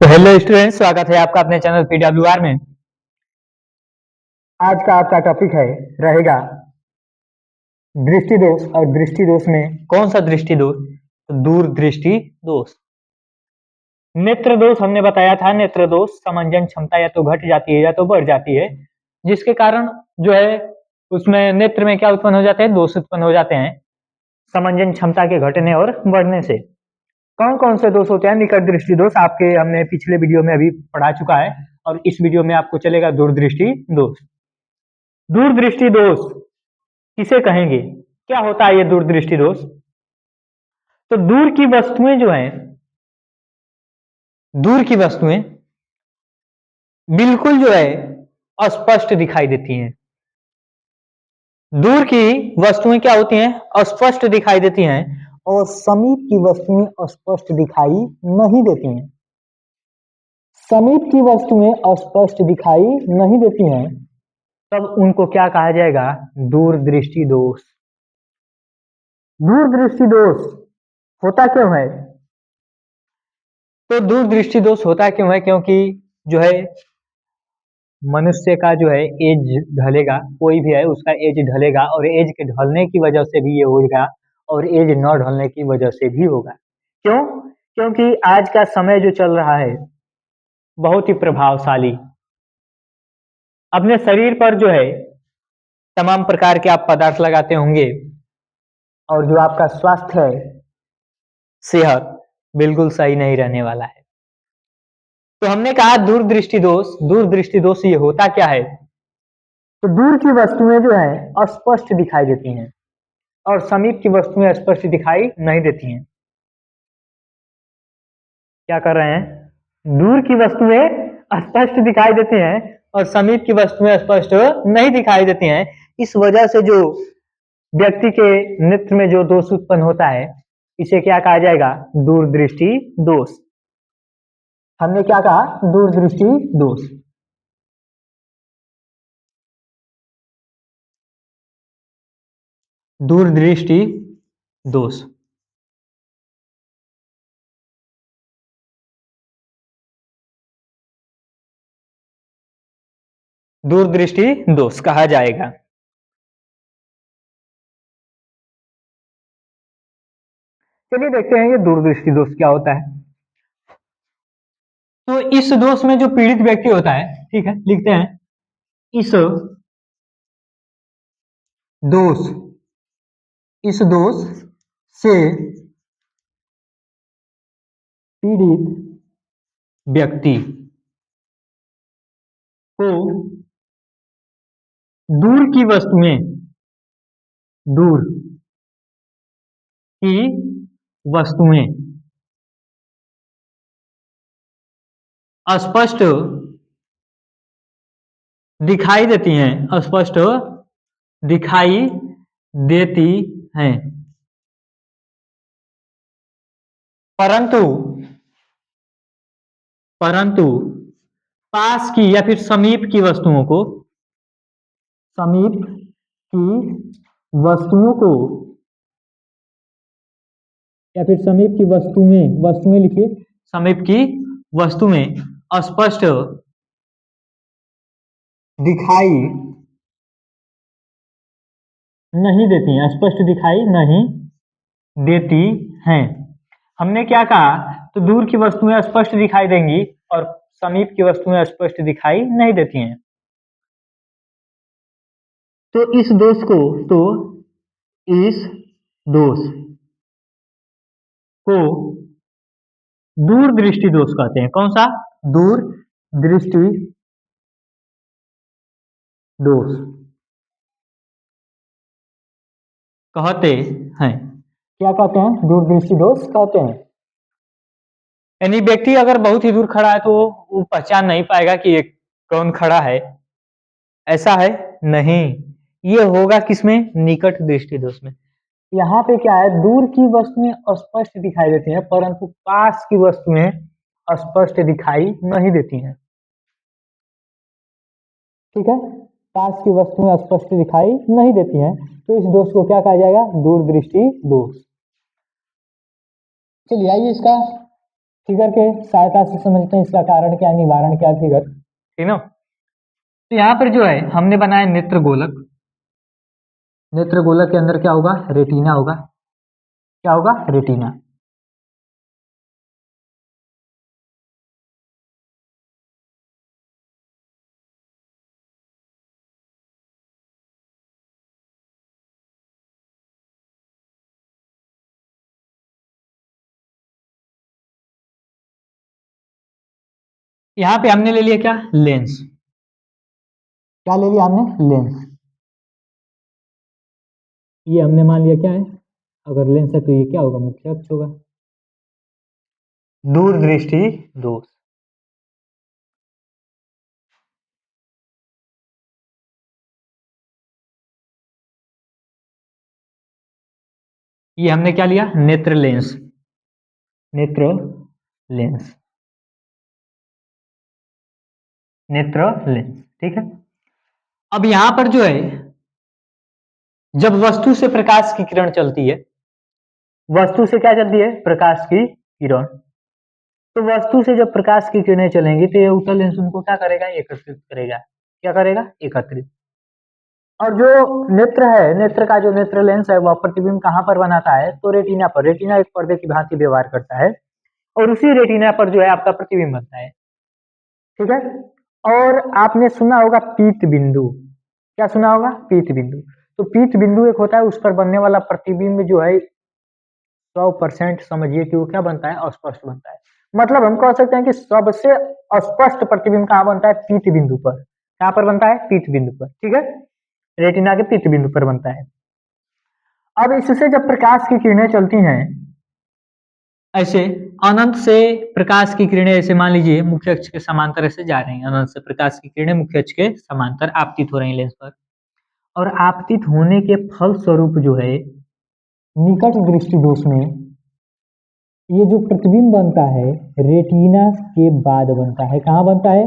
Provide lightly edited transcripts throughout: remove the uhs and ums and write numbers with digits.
तो hello students, स्वागत है आपका अपने चैनल PWR में। आज का आपका टॉपिक रहेगा दृष्टि दोष। और दृष्टि दोष में कौन सा दृष्टि दोष? तो दूरदृष्टि दोष। नेत्र दोष हमने बताया था। नेत्र दोष समंजन क्षमता या तो घट जाती है या तो बढ़ जाती है, जिसके कारण जो है उसमें नेत्र में क्या उत्पन्न हो जाते हैं? दोष उत्पन्न हो जाते हैं समंजन क्षमता के घटने और बढ़ने से। कौन कौन से दोष होते हैं? निकट दृष्टि दोष आपके हमने पिछले वीडियो में अभी पढ़ा चुका है, और इस वीडियो में आपको चलेगा दूरदृष्टि दोष। दूरदृष्टि दोष किसे कहेंगे? क्या होता है ये दूरदृष्टि दोष? तो दूर की वस्तुएं जो हैं, दूर की वस्तुएं बिल्कुल जो है अस्पष्ट दिखाई देती हैं। दूर की वस्तुएं क्या होती हैं? अस्पष्ट दिखाई देती हैं, और समीप की वस्तुएं अस्पष्ट दिखाई नहीं देती हैं। समीप की वस्तुएं अस्पष्ट दिखाई नहीं देती हैं, तब उनको क्या कहा जाएगा? दूरदृष्टि दोष। दूरदृष्टि दोष होता क्यों है? तो दूरदृष्टि दोष होता क्यों है? क्योंकि जो है मनुष्य का जो है एज ढलेगा, कोई भी है उसका एज ढलेगा, और एज के ढलने की वजह से भी ये होगा, और एज न ढलने की वजह से भी होगा। क्यों? क्योंकि आज का समय जो चल रहा है बहुत ही प्रभावशाली। अपने शरीर पर जो है तमाम प्रकार के आप पदार्थ लगाते होंगे, और जो आपका स्वास्थ्य है, सेहत बिल्कुल सही नहीं रहने वाला है। तो हमने कहा दूरदृष्टि दोष। दूरदृष्टि दोष ये होता क्या है? तो दूर की वस्तुएं जो है अस्पष्ट दिखाई देती हैं, और समीप की वस्तुएं स्पष्ट दिखाई नहीं देती हैं। क्या कर रहे हैं? दूर की वस्तुएं स्पष्ट दिखाई देती हैं, और समीप की वस्तुएं स्पष्ट नहीं दिखाई देती हैं। इस वजह से जो व्यक्ति के नेत्र में जो दोष उत्पन्न होता है, इसे क्या कहा जाएगा? दूरदृष्टि दोष। हमने क्या कहा? दूरदृष्टि दोष। दूरदृष्टि दोष। दूरदृष्टि दोष कहा जाएगा। चलिए देखते हैं ये दूरदृष्टि दोष क्या होता है। तो इस दोष में जो पीड़ित व्यक्ति होता है, ठीक है, लिखते हैं इस दोष, इस दोष से पीड़ित व्यक्ति को दूर की वस्तुएं, दूर की वस्तुएं अस्पष्ट दिखाई देती हैं, अस्पष्ट दिखाई देती हैं, परंतु परंतु पास की या फिर समीप की वस्तुओं को, समीप की वस्तुओं को या फिर समीप की वस्तुएं, वस्तुएं लिखिए, समीप की वस्तुएं स्पष्ट दिखाई नहीं देती हैं, स्पष्ट दिखाई नहीं देती हैं। हमने क्या कहा? तो दूर की वस्तुएं स्पष्ट दिखाई देंगी, और समीप की वस्तुएं स्पष्ट दिखाई नहीं देती हैं। तो इस दोष को, तो इस दोष को दूरदृष्टि दोष कहते हैं। कौन सा? दूरदृष्टि दोष कहते हैं। क्या कहते हैं? दूरदृष्टि दोष कहते हैं। यानी व्यक्ति अगर बहुत ही दूर खड़ा है तो वो पहचान नहीं पाएगा कि ये कौन खड़ा है। ऐसा है नहीं, ये होगा किसमें? निकट दृष्टि दोष में। यहाँ पे क्या है? दूर की वस्तुएं स्पष्ट दिखाई देती हैं, परंतु पास की वस्तुएं स्पष्ट दिखाई नहीं देती हैं। ठीक है, पास की वस्तुएं स्पष्ट दिखाई नहीं देती हैं, तो इस दोष को क्या कहा जाएगा? दूरदृष्टि दोष। चलिए आइए इसका फिगर के सहायता से समझते हैं इसका कारण क्या, निवारण क्या, फिगर, ठीक ना। तो यहाँ पर जो है हमने बनाया नेत्र गोलक। नेत्र गोलक के अंदर क्या होगा, रेटिना होगा। क्या होगा, रेटिना। यहाँ पे हमने ले लिया क्या, लेंस। क्या ले लिया हमने, लेंस। ये हमने मान लिया क्या है, अगर लेंस है तो ये क्या होगा, मुख्य अक्ष होगा। दूरदृष्टि दोष। ये हमने क्या लिया, नेत्र लेंस। नेत्र लेंस। नेत्र लेंस, ठीक है। अब यहां पर जो है जब वस्तु से प्रकाश की किरण चलती है, वस्तु से क्या चलती है, प्रकाश की किरण। तो वस्तु से जब प्रकाश की किरणें चलेंगी तो ये उत्तल लेंस उनको क्या करेगा, एकत्रित करेगा। क्या करेगा, एकत्रित। और जो नेत्र है, नेत्र का जो नेत्र लेंस है वह प्रतिबिंब कहां पर बनाता है, तो रेटिना पर। रेटिना एक पर्दे की भांति व्यवहार करता है और उसी रेटिना पर जो है आपका प्रतिबिंब बनता है, ठीक है। और आपने सुना होगा पीत बिंदु। क्या सुना होगा, पीत बिंदु। तो पीत बिंदु एक होता है, उस पर बनने वाला प्रतिबिंब जो है 100% समझिए कि वो क्या बनता है, अस्पष्ट बनता है। मतलब हम कह सकते हैं कि सबसे अस्पष्ट प्रतिबिंब कहाँ बनता है, पीत बिंदु पर। कहाँ पर बनता है, पीत बिंदु पर, ठीक है। रेटिना के पीत बिंदु पर बनता है। अब इससे जब प्रकाश की किरणें चलती हैं, ऐसे अनंत से प्रकाश की किरणें, ऐसे मान लीजिए मुख्य अक्ष के समांतर ऐसे जा रही हैं, अनंत से प्रकाश की किरणें मुख्य अक्ष के समांतर आपतित हो रही हैं लेंस पर। और आपतित होने के फल स्वरूप जो है निकट दृष्टि दोष में ये जो प्रतिबिंब बनता है रेटिना के बाद बनता है। कहाँ बनता है,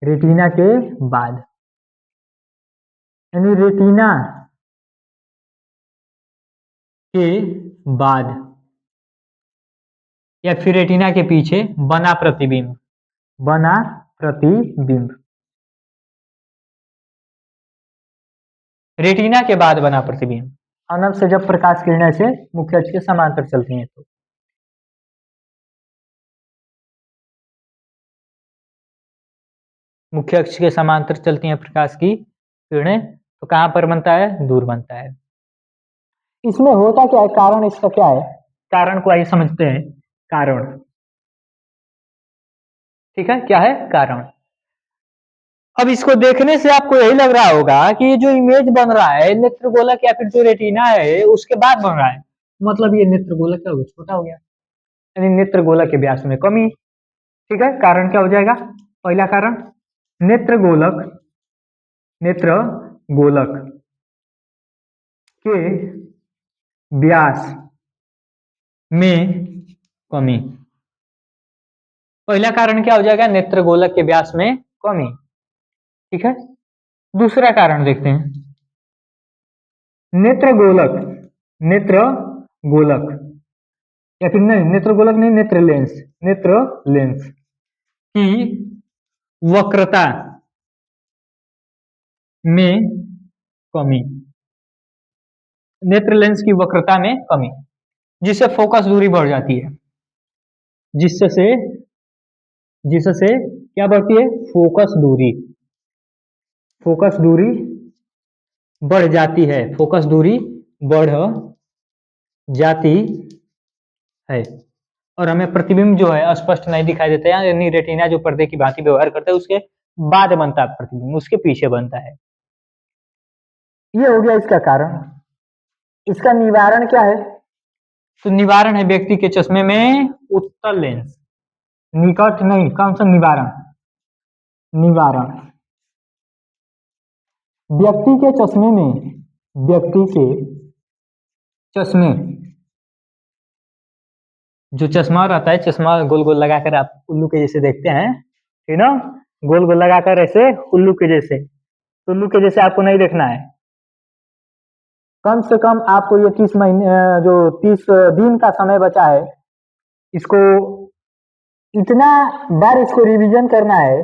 रेटिना के बाद। यानी रेटिना के बाद या फिर रेटिना के पीछे बना प्रतिबिंब। बना प्रतिबिंब, रेटिना के बाद बना प्रतिबिंब, अनंत से जब प्रकाश किरणें से मुख्य अक्ष के समांतर चलती हैं तो। मुख्य अक्ष के समांतर चलती हैं प्रकाश की किरणें, तो कहां पर बनता है, दूर बनता है। इसमें होता क्या है, कारण इसका क्या है, कारण को आइए समझते हैं। कारण, ठीक है, क्या है कारण। अब इसको देखने से आपको यही लग रहा होगा कि ये जो इमेज बन रहा है नेत्रगोलक या फिर जो रेटिना है उसके बाद बन रहा है, मतलब ये नेत्रगोलक क्या हो गया, छोटा हो गया, यानी नेत्रगोलक के व्यास में कमी, ठीक है। कारण क्या हो जाएगा, पहला कारण नेत्रगोलक, नेत्र गोलक के व्यास में कमी। पहला कारण क्या हो जाएगा, नेत्रगोलक के व्यास में कमी, ठीक है। दूसरा कारण देखते हैं, नेत्र गोलक, नेत्र गोलक या फिर नहीं, नेत्र गोलक नहीं, नेत्र लेंस, नेत्र लेंस की वक्रता में कमी। नेत्र लेंस की वक्रता में कमी, जिससे फोकस दूरी बढ़ जाती है, जिससे जिससे क्या बढ़ती है, फोकस दूरी। फोकस दूरी बढ़ जाती है, फोकस दूरी बढ़ जाती है और हमें प्रतिबिंब जो है स्पष्ट नहीं दिखाई देता है, यानी रेटिना जो पर्दे की भांति व्यवहार करता है उसके बाद बनता है प्रतिबिंब, उसके पीछे बनता है। ये हो गया इसका कारण। इसका निवारण क्या है, तो निवारण है व्यक्ति के चश्मे में उत्तल लेंस। निकट नहीं, कौन सा निवारण, निवारण व्यक्ति के चश्मे में, व्यक्ति के चश्मे, जो चश्मा रहता है, चश्मा गोल गोल लगाकर आप उल्लू के जैसे देखते हैं, ठीक ना, गोल गोल लगाकर ऐसे उल्लू के जैसे, उल्लू के जैसे आपको नहीं देखना है। कम से कम आपको ये 30 महीने जो 30 दिन का समय बचा है, इसको इतना बार इसको रिवीजन करना है,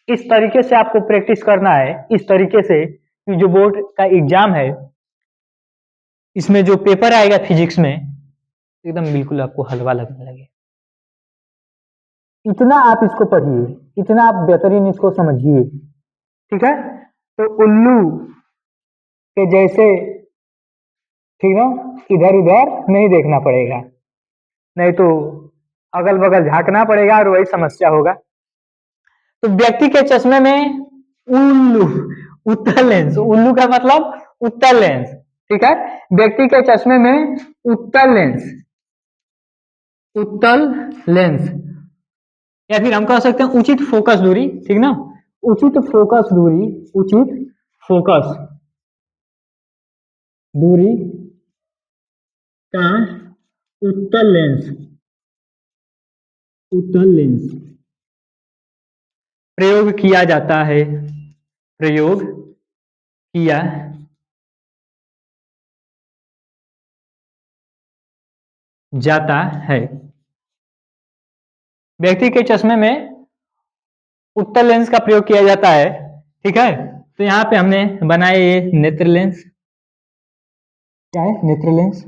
इस तरीके से आपको प्रैक्टिस करना है, इस तरीके से कि जो बोर्ड का एग्जाम है इसमें जो पेपर आएगा फिजिक्स में एकदम बिल्कुल आपको हलवा लगने लगे। इतना आप इसको पढ़िए, इतना आप बेहतरीन इसको समझिए, ठीक है। तो उल्लू के जैसे, ठीक है, इधर उधर नहीं देखना पड़ेगा, नहीं तो अगल बगल झांकना पड़ेगा और वही समस्या होगा। तो व्यक्ति के चश्मे में उल्लू, उत्तल लेंस, उल्लू का मतलब उत्तल लेंस, ठीक है। व्यक्ति के चश्मे में उत्तल लेंस, उत्तल लेंस, या फिर हम कह सकते हैं उचित फोकस दूरी, ठीक ना, उचित फोकस दूरी, उचित फोकस दूरी का उत्तल लेंस, उत्तल लेंस प्रयोग किया जाता है, प्रयोग किया जाता है। व्यक्ति के चश्मे में उत्तल लेंस का प्रयोग किया जाता है, ठीक है। तो यहाँ पे हमने बनाए ये नेत्र लेंस, क्या है नेत्र लेंस,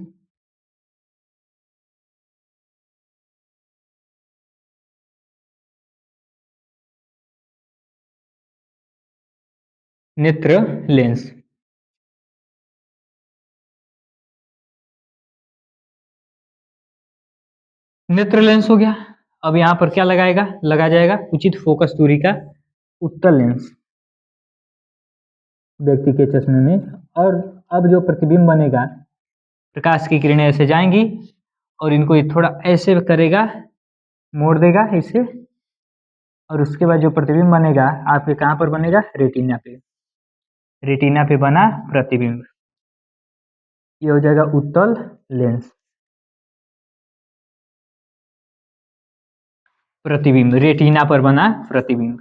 नेत्र लेंस, नेत्र लेंस हो गया। अब यहाँ पर क्या लगाएगा, लगा जाएगा उचित फोकस दूरी का उत्तल लेंस व्यक्ति के चश्मे में। और अब जो प्रतिबिंब बनेगा, प्रकाश की किरणें ऐसे जाएंगी और इनको ये थोड़ा ऐसे करेगा, मोड़ देगा इसे, और उसके बाद जो प्रतिबिंब बनेगा आपके कहाँ पर बनेगा, रेटिना पे, रेटिना पे बना प्रतिबिंब, ये हो जाएगा उत्तल लेंस। प्रतिबिंब, रेटिना पर बना प्रतिबिंब,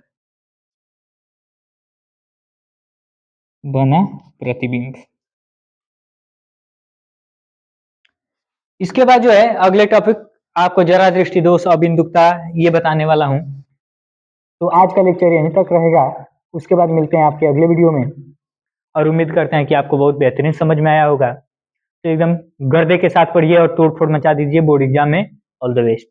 बना प्रतिबिंब। इसके बाद जो है अगले टॉपिक आपको जरा दृष्टि दोष अबिंदुकता ये बताने वाला हूं। तो आज का लेक्चर यहीं तक रहेगा, उसके बाद मिलते हैं आपके अगले वीडियो में, और उम्मीद करते हैं कि आपको बहुत बेहतरीन समझ में आया होगा। तो एकदम गर्दे के साथ पढ़िए और तोड़ फोड़ मचा दीजिए बोर्ड एग्जाम में। All the best.